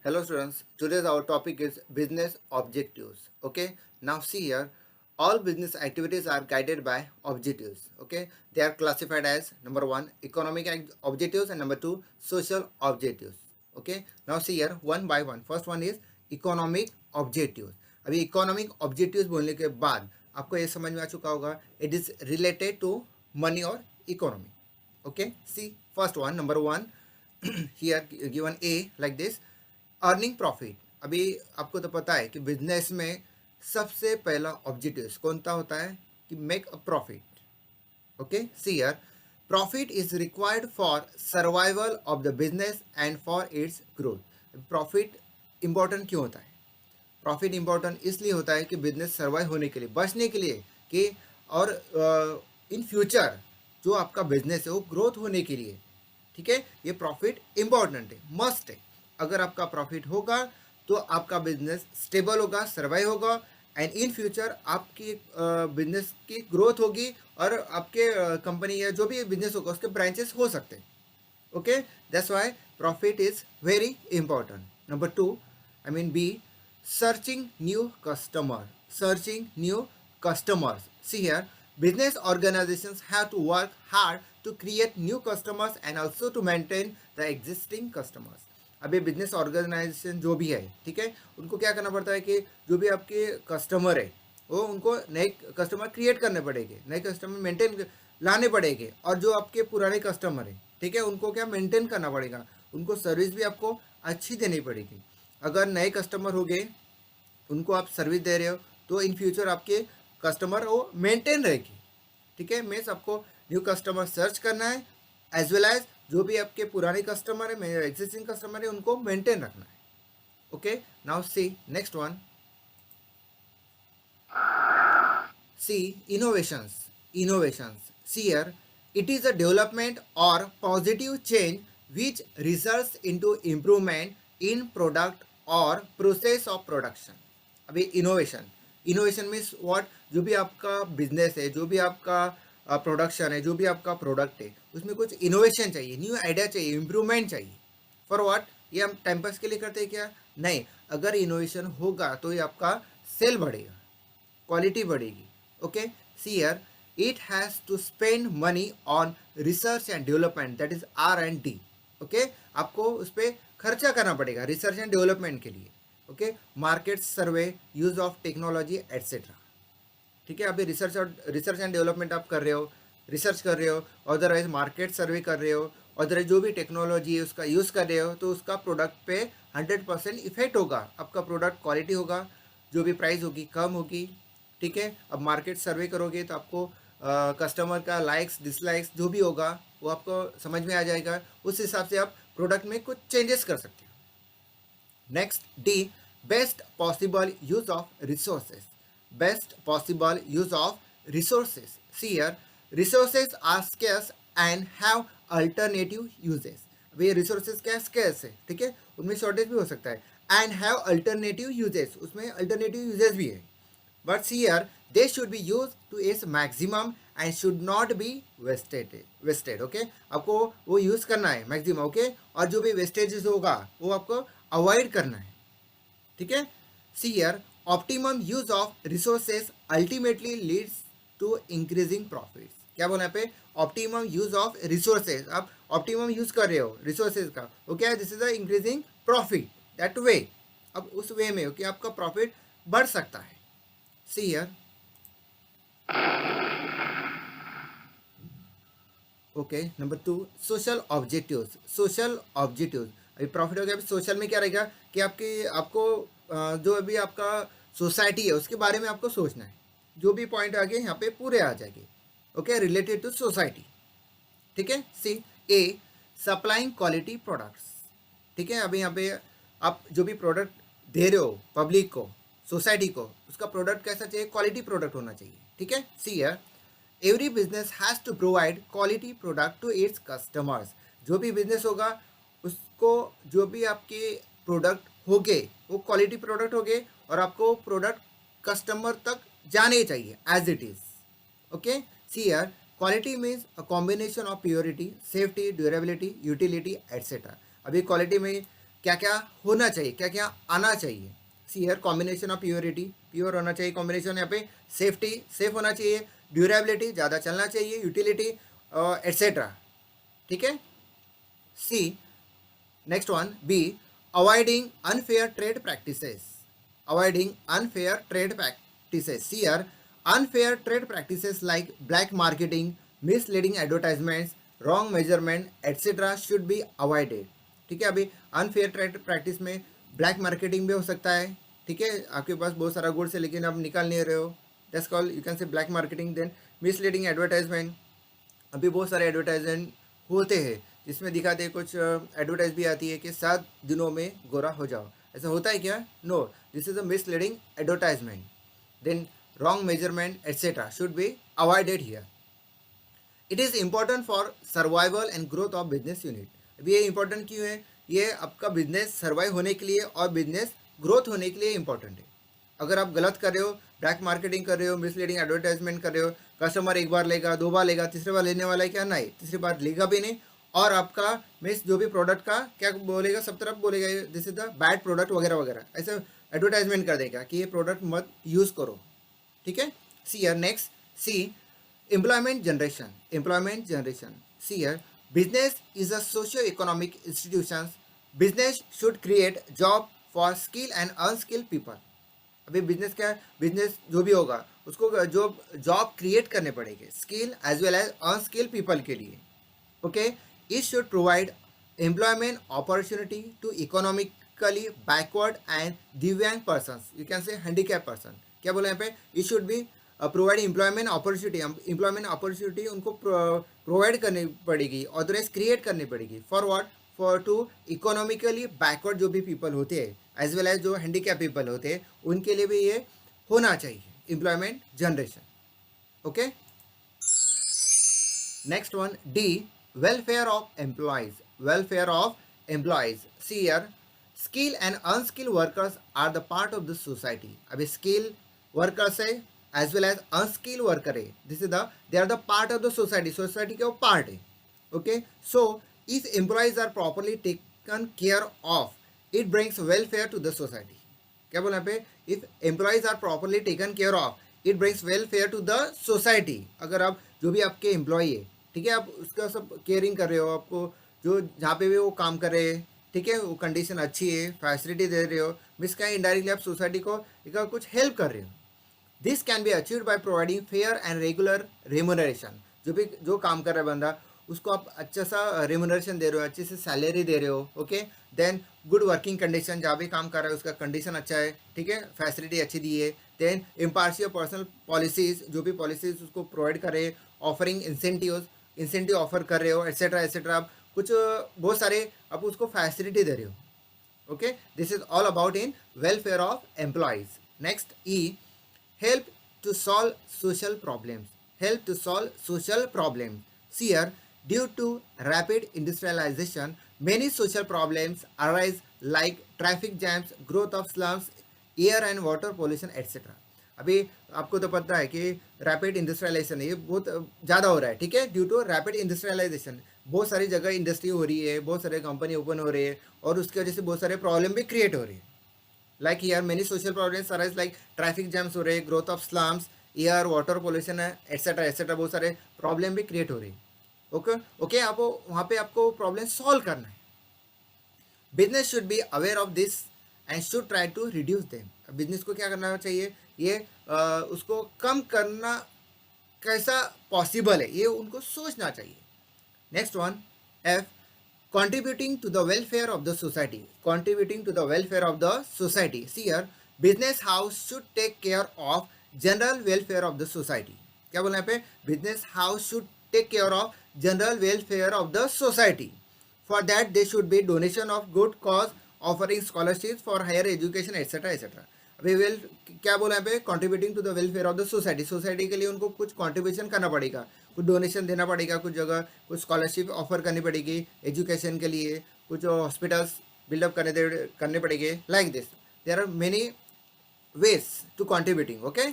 Hello students, today's our topic is business objectives. Okay, now see here, all business activities are guided by objectives. Okay, they are classified as number one economic objectives and number two social objectives. Okay, now see here one by one. First one is economic objectives. अभी economic objectives बोलने के बाद आपको ये समझ में आ चुका होगा it is related to money और economy. Okay, see first one number one here given A like this. Earning profit. अभी आपको तो पता है कि बिजनेस में सबसे पहला ऑब्जेक्टिव कौन सा होता है कि make a profit. Okay, see here profit is required for survival of the business and for its growth. Profit important क्यों होता है? प्रॉफिट इंपॉर्टेंट इसलिए होता है कि बिजनेस सर्वाइव होने के लिए, बचने के लिए कि और इन फ्यूचर जो आपका बिजनेस है वो ग्रोथ होने के लिए. ठीक है, ये प्रॉफिट इंपॉर्टेंट है, मस्ट है. अगर आपका प्रॉफिट होगा तो आपका बिजनेस स्टेबल होगा, सर्वाइव होगा एंड इन फ्यूचर आपकी बिजनेस की ग्रोथ होगी और आपके कंपनी या जो भी बिजनेस होगा उसके ब्रांचेस हो सकते हैं. Okay, that's why profit is very important. Number two, I mean B, searching new customer. Searching new customers. See here, business organizations have to work hard to create new customers and also to maintain the existing customers. अभी business organisation जो भी है, ठीक है, उनको क्या करना पड़ता है कि जो भी आपके कस्टमर है वो उनको नए कस्टमर क्रिएट करने पड़ेंगे, नए कस्टमर मेंटेन लाने पड़ेंगे. और जो आपके पुराने कस्टमर है, ठीक है, उनको क्या मेंटेन करना पड़ेगा, उनको सर्विस भी आपको अच्छी देनी पड़ेगी. अगर नए कस्टमर हो गए, उनको आप सर्विस दे रहे हो तो इन फ्यूचर आपके कस्टमर वो मेंटेन रहेगी. ठीक है, मीन्स आपको न्यू कस्टमर सर्च करना है एज वेल एज जो भी आपके पुराने कस्टमर है, एग्जिस्टिंग कस्टमर है, उनको मेंटेन रखना है. Okay, now see next one. See innovations. Innovations, see here, it is a development or positive change which results into improvement in product or process of production. अभी innovation, innovation means what, जो भी आपका business है, जो भी आपका production है, जो भी आपका प्रोडक्ट है, उसमें कुछ इनोवेशन चाहिए, न्यू आइडिया चाहिए, इम्प्रूवमेंट चाहिए. For what? ये हम टाइम पास के लिए करते हैं क्या? नहीं. अगर इनोवेशन होगा तो ये आपका सेल बढ़ेगा, क्वालिटी बढ़ेगी. Okay, see here, it has to spend money on research and development, that is R&D. Okay, आपको उस पर खर्चा करना पड़ेगा रिसर्च एंड डेवलपमेंट के लिए. Okay, market survey, use of technology etcetera. ठीक है, अभी रिसर्च एंड डेवलपमेंट आप कर रहे हो, रिसर्च कर रहे हो, अदरवाइज मार्केट सर्वे कर रहे हो, अदरवाइज जो भी टेक्नोलॉजी है उसका यूज़ कर रहे हो, तो उसका प्रोडक्ट पे 100% इफेक्ट होगा. आपका प्रोडक्ट क्वालिटी होगा, जो भी प्राइस होगी कम होगी. ठीक है, अब मार्केट सर्वे करोगे तो आपको कस्टमर का लाइक्स डिसलाइक्स जो भी होगा वो आपको समझ में आ जाएगा. उस हिसाब से आप प्रोडक्ट में कुछ चेंजेस कर सकते हो. Next D, best possible use of resources. Best possible use of resources. See here, resources are scarce and have alternative uses. अभी रिसोर्सेज क्या स्केर्स है, ठीक है, उनमें शॉर्टेज भी हो सकता है. एंड हैव अल्टरनेटिव यूजेस, उसमें अल्टरनेटिव यूजेस भी है. But here they should be used to its maximum and should not be wasted. Okay, आपको वो यूज़ करना है मैक्सिमम. ओके, और जो भी वेस्टेजेस होगा वो आपको अवॉइड करना है. ठीक है, see here, optimum use of resources ultimately leads to increasing profits. क्या बोला पे? Optimum use of resources. आप ऑप्टिमम यूज कर रहे हो रिसोर्सेज का, okay, this is the increasing profit. That way, अब उस वे में ओके आपका प्रॉफिट बढ़ सकता है. See here. Okay, number two, social objectives. Social objectives, अभी प्रॉफिट हो गया. अभी सोशल में क्या रहेगा कि आपको जो अभी आपका सोसाइटी है उसके बारे में आपको सोचना है. जो भी पॉइंट आगे यहाँ पे पूरे आ जाएंगे. Okay, related to society. ठीक है, see A, supplying quality products. ठीक है, अभी यहाँ पे आप जो भी प्रोडक्ट दे रहे हो पब्लिक को, सोसाइटी को, उसका प्रोडक्ट कैसा चाहिए? क्वालिटी प्रोडक्ट होना चाहिए. ठीक है, see here, every business has to provide quality product to its customers. जो भी बिजनेस होगा उसको जो भी आपके प्रोडक्ट होंगे वो क्वालिटी प्रोडक्ट होंगे और आपको प्रोडक्ट कस्टमर तक जाने चाहिए as it is. Okay, see here, quality means a combination of purity, safety, durability, utility etcetera. अभी क्वालिटी में क्या क्या होना चाहिए, क्या क्या आना चाहिए. See here combination of purity, pure होना चाहिए कॉम्बिनेशन, यहाँ पे सेफ्टी, सेफ होना चाहिए, ड्यूरेबिलिटी, ज़्यादा चलना चाहिए, यूटिलिटी एट्सेट्रा. ठीक है. See next one B, avoiding unfair trade practices. Avoiding unfair trade practices. Here, unfair trade practices like black marketing, misleading advertisements, wrong measurement, etc. should be avoided. ठीक है. अभी अनफेयर ट्रेड प्रैक्टिस में black marketing भी हो सकता है. ठीक है. आपके पास बहुत सारा गुड्स है लेकिन आप निकाल नहीं रहे हो, that's called, you can say black marketing. Then misleading advertisement, अभी बहुत सारे एडवर्टाइजमेंट होते हैं जिसमें दिखाते हैं, कुछ एडवर्टाइज भी आती है कि 7 दिनों में गोरा हो जाओ. ऐसा होता है क्या? No, this is a misleading advertisement. Then wrong measurement etcetera should be avoided here. It is important for survival and growth of business unit. अभी ये इंपॉर्टेंट क्यों है? ये आपका बिजनेस सर्वाइव होने के लिए और बिजनेस ग्रोथ होने के लिए इंपॉर्टेंट है. अगर आप गलत कर रहे हो, ब्लैक मार्केटिंग कर रहे हो, मिसलीडिंग एडवर्टाइजमेंट कर रहे हो, कस्टमर एक बार लेगा, 2 बार लेगा, तीसरी बार लेने वाला है क्या? नहीं, तीसरी बार लेगा भी नहीं. और आपका मीन्स जो भी प्रोडक्ट का क्या बोलेगा, सब तरफ बोलेगा this is the bad product वगैरह वगैरह, ऐसे एडवर्टाइजमेंट कर देगा कि ये प्रोडक्ट मत यूज़ करो. ठीक है. See here next, see employment generation. Employment generation. See here, business is a socio-economic institution. Business should create job for skilled and unskilled people. अभी बिजनेस क्या है? बिजनेस जो भी होगा उसको जो जॉब क्रिएट करने पड़ेंगे skill as well as unskill people के लिए. Okay. It should provide employment opportunity to economically backward and divyang person, you can say handicap person. क्या बोला यहाँ पे? It should be provide employment opportunity. Employment opportunity उनको provide करनी पड़ेगी, authorise create करनी पड़ेगी. For what? For to economically backward जो भी पीपल होते हैं एज वेल एज जो हैंडीकैप पीपल होते हैं उनके लिए भी ये होना चाहिए employment generation. Okay. Next one D, welfare of employees. Welfare of employees. See here, skill and unskill workers are the part of the society. अभी स्किल वर्कर्स है as well as unskill worker है, this is the, they are the part of the society. Society का वो part है. Okay. So if employees are properly taken care of, it brings welfare to the society. क्या बोला यहाँ पे? If employees are properly taken care of, it brings welfare to the society. अगर आप जो भी आपके एम्प्लॉय है, ठीक है, आप उसका सब केयरिंग कर रहे हो, आपको जो जहाँ पे भी वो काम कर रहे हैं, ठीक है, वो कंडीशन अच्छी है, फैसिलिटी दे रहे हो, मिस क्या इनडायरेक्टली आप सोसाइटी को कुछ हेल्प कर रहे हो. This can be achieved by providing fair and regular remuneration. जो काम कर रहा है बंदा उसको आप अच्छा सा रेम्यूनरेशन दे रहे हो, अच्छी से सैलरी दे रहे हो. Okay. Then good working condition, जहाँ भी काम कर रहा है उसका कंडीशन अच्छा है, ठीक है, फैसिलिटी अच्छी दी है. देन इम्पार्शियल पर्सनल पॉलिसीज, जो भी पॉलिसीज उसको प्रोवाइड कर रहे हैं, ऑफरिंग इंसेंटिव ऑफर कर रहे हो, एट्सेट्रा एट्सेट्रा. आप कुछ बहुत सारे आप उसको फैसिलिटी दे रहे हो. Okay. This is all about in welfare of employees. Next E, help to solve social problems. Help to solve social problems. See here, due to rapid industrialization, many social problems arise like traffic jams, growth of slums, air and water pollution, etc. अभी आपको तो पता है कि rapid industrialisation ये बहुत ज़्यादा हो रहा है. ठीक है. ड्यू टू रैपिड इंडस्ट्रियलाइजेशन बहुत सारी जगह इंडस्ट्री हो रही है, बहुत सारे कंपनी ओपन हो रही है और उसकी वजह से बहुत सारे प्रॉब्लम भी क्रिएट हो रही है. Like here, many social problems arise like traffic jams हो रहे, growth of slums, air, water pollution है, etc. etc. बहुत सारे प्रॉब्लम भी क्रिएट हो रही है. ओके. ओके. आप वहाँ पे आपको प्रॉब्लम सॉल्व करना है. Business should be aware of this and should try to reduce them. Business को क्या करना चाहिए? ये उसको कम करना कैसा पॉसिबल है ये उनको सोचना चाहिए. Next one F, contributing to the welfare of the society. Contributing to the welfare of the society. See here, business house should take care of general welfare of the society. क्या बोलना है पे? Business house should take care of general welfare of the society. For that, there should be donation of good cause, offering scholarships for higher education, etc. etc. अभी well क्या बोला है पे? Contributing to the welfare of the society. Society के लिए उनको कुछ contribution करना पड़ेगा, कुछ डोनेशन देना पड़ेगा, कुछ जगह कुछ स्कॉलरशिप ऑफर करनी पड़ेगी एजुकेशन के लिए, कुछ हॉस्पिटल्स बिल्डअप करने पड़ेंगे. Like this there are many ways to contributing. Okay.